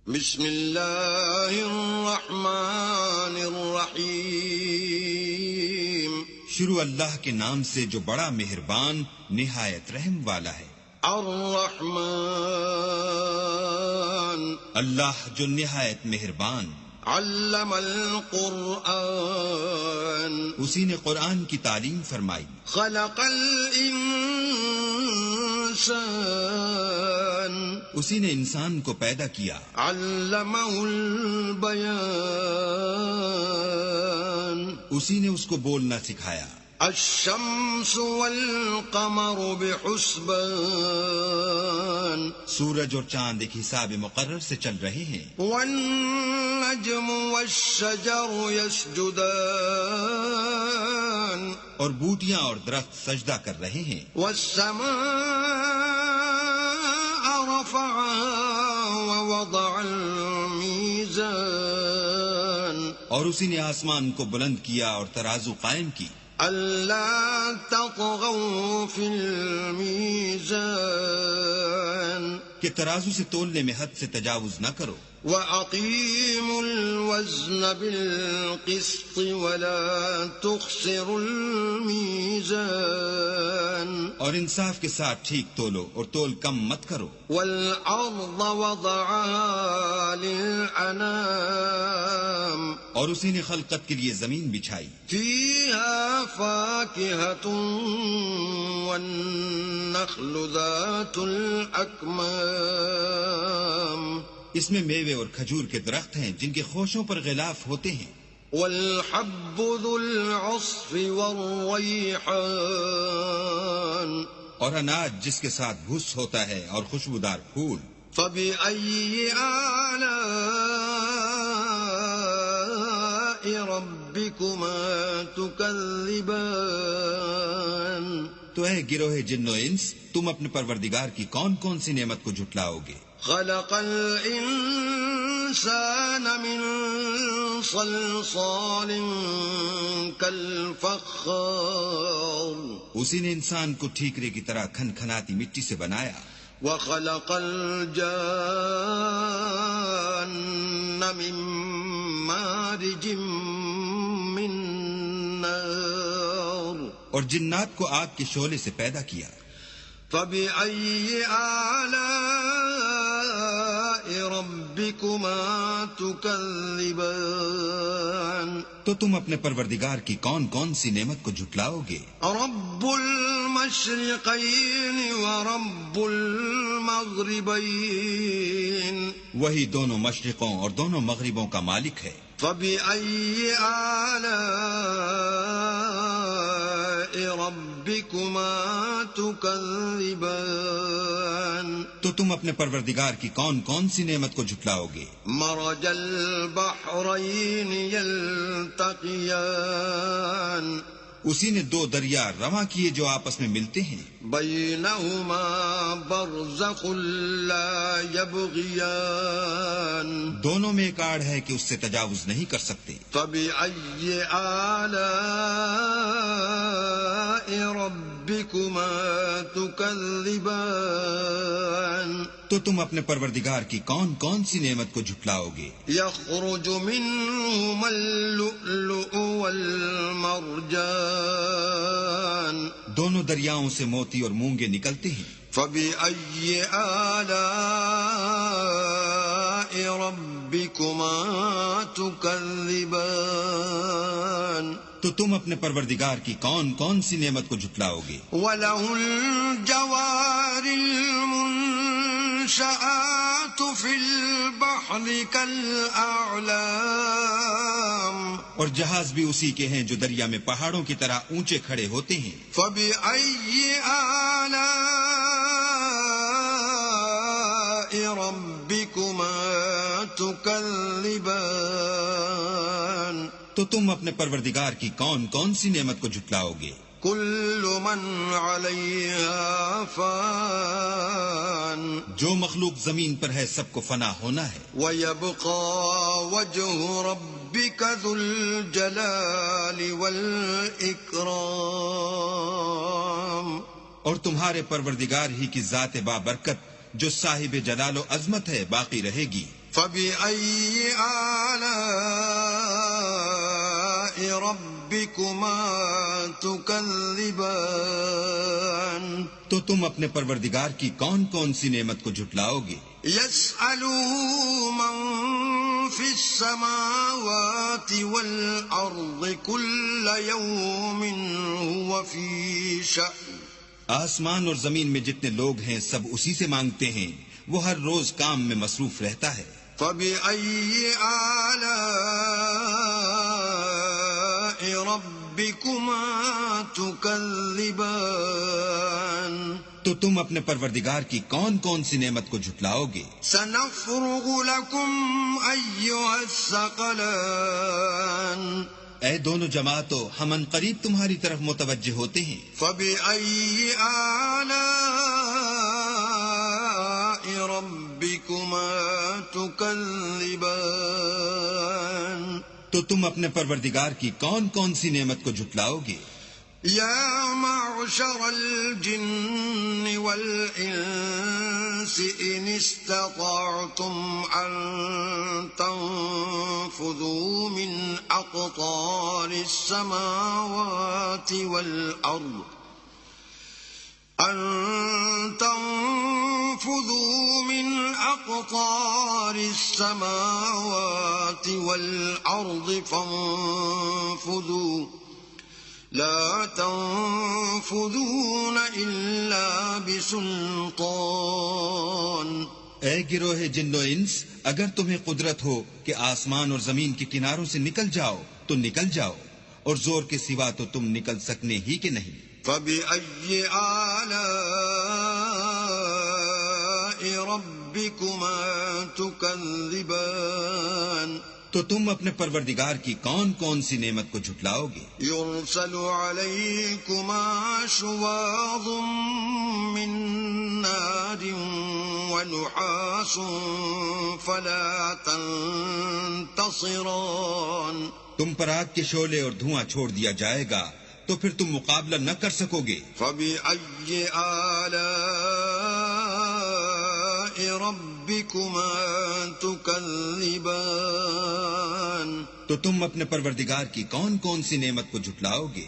بسم اللہ الرحمن الرحیم، شروع اللہ کے نام سے جو بڑا مہربان نہایت رحم والا ہے۔ الرحمن، اللہ جو نہایت مہربان، علم القرآن، اسی نے قرآن کی تعلیم فرمائی، خلق الانسان، اسی نے انسان کو پیدا کیا، علمہ البیان، اسی نے اس کو بولنا سکھایا، الشمس والقمر بحسبان، سورج اور چاند ایک حساب مقرر سے چل رہے ہیں، والنجم والشجر يسجدان، اور بوٹیاں اور درخت سجدہ کر رہے ہیں، والسماء رفعها ووضع الميزان، اور اسی نے آسمان کو بلند کیا اور ترازو قائم کی، أَلَّا تَطْغَوْا فِي الْمِيزَانِ، کہ ترازو سے تولنے میں حد سے تجاوز نہ کرو، وَأَقِيمُوا الْوَزْنَ بِالْقِسْطِ وَلَا تُخْسِرُوا الْمِيزَانَ، اور انصاف کے ساتھ ٹھیک تولو اور تول کم مت کرو، وَالْأَرْضَ وَضَعَهَا لِلْأَنَامِ، اور اسی نے خلقت کے لیے زمین بچھائی، فِيهَا فَاكِهَةٌ وَالنَّخْلُ ذَاتُ الْأَكْمَامِ، اس میں میوے اور کھجور کے درخت ہیں جن کے خوشوں پر غلاف ہوتے ہیں، وَالْحَبُّ ذُو الْعَصْفِ وَالرَّيْحَانِ، اور اناج جس کے ساتھ بھس ہوتا ہے اور خوشبودار پھول، فَبِأَيِّ آلَاءِ رَبِّكُمَا تُكَذِّبَانِ، تو اے گروہ جن و انس، تم اپنے پروردگار کی کون کون سی نعمت کو جھٹلاؤ گے؟ خلق الانسان من صلصال كالفخار، اسی نے انسان کو ٹھیکرے کی طرح کھن کھناتی مٹی سے بنایا، وخلق الجان من مارج من نار، اور جنات کو آگ کے شعلے سے پیدا کیا، فبأي آلاء ربكما تكذبان، تو تم اپنے پروردگار کی کون کون سی نعمت کو جھٹلاؤ گے؟ رب المشرقين ورب المغربين، وہی دونوں مشرقوں اور دونوں مغربوں کا مالک ہے، فبأي آلاء ربكما تكذبان، تو تم اپنے پروردگار کی کون کون سی نعمت کو جھٹلاؤ گے؟ مرج البحرين يلتقيان، اسی نے دو دریا رواں کیے جو آپس میں ملتے ہیں، بينهما برزخ لا يبغيان، دونوں میں ایک آڑ ہے کہ اس سے تجاوز نہیں کر سکتے، فبأي آلاء ربكما تكذبان، تو تم اپنے پروردگار کی کون کون سی نعمت کو جھٹلاؤ گے؟ يخرج منهما اللؤلؤ والمرجان، دونوں دریاؤں سے موتی اور مونگے نکلتے ہیں، فبأي آلاء ربكما تكذبان، تو تم اپنے پروردگار کی کون کون سی نعمت کو جھٹلاؤ گے؟ وله الجوار المنشآت في البحر كالأعلام، اور جہاز بھی اسی کے ہیں جو دریا میں پہاڑوں کی طرح اونچے کھڑے ہوتے ہیں، فبأي آلاء ربكما تكذبان، تو تم اپنے پروردگار کی کون کون سی نعمت کو جھٹلاؤ گے؟ كل من عليها فان، جو مخلوق زمین پر ہے سب کو فنا ہونا ہے، ويبقى وجه ربك ذو الجلال والإكرام، اور تمہارے پروردگار ہی کی ذات بابرکت جو صاحب جلال و عظمت ہے باقی رہے گی، فبأي آلاء ربكما تكذبان تو تم اپنے پروردگار کی کون کون سی نعمت کو جھٹلاؤ گے؟ يسأله من في السماوات والأرض كل يوم هو في شأن آسمان اور زمین میں جتنے لوگ ہیں سب اسی سے مانگتے ہیں، وہ ہر روز کام میں مصروف رہتا ہے۔ فبأي آلاء ربكما تكذبان تو تم اپنے پروردگار کی کون کون سی نعمت کو جھٹلاؤ گے؟ سنفرغ لكم أيها الثقلان اے دونوں جماعتوں، ہم ان قریب تمہاری طرف متوجہ ہوتے ہیں۔ فبأي آلاء ربكما تكذبان تو تم اپنے پروردگار کی کون کون سی نعمت کو جھٹلاؤ گے؟ يا معشر الجن والإنس إن استطعتم أن تنفذوا من أقطار السماوات والأرض فانفذوا لا تنفذون إلا بسلطان اے گروہ جن و انس، اگر تمہیں قدرت ہو کہ آسمان اور زمین کے کناروں سے نکل جاؤ تو نکل جاؤ، اور زور کے سوا تو تم نکل سکنے ہی کہ نہیں۔ فبأي آلاء ربكما تكذبان تو تم اپنے پروردگار کی کون کون سی نعمت کو جھٹلاؤ گے؟ يرسل عليكما شواظ من نار ونحاس فلا تنتصران تم پر آگ کے شعلے اور دھواں چھوڑ دیا جائے گا تو پھر تم مقابلہ نہ کر سکو گے۔ فبأي آلاء ربكما تكذبان تو تم اپنے پروردگار کی کون کون سی نعمت کو جھٹلاؤ گے؟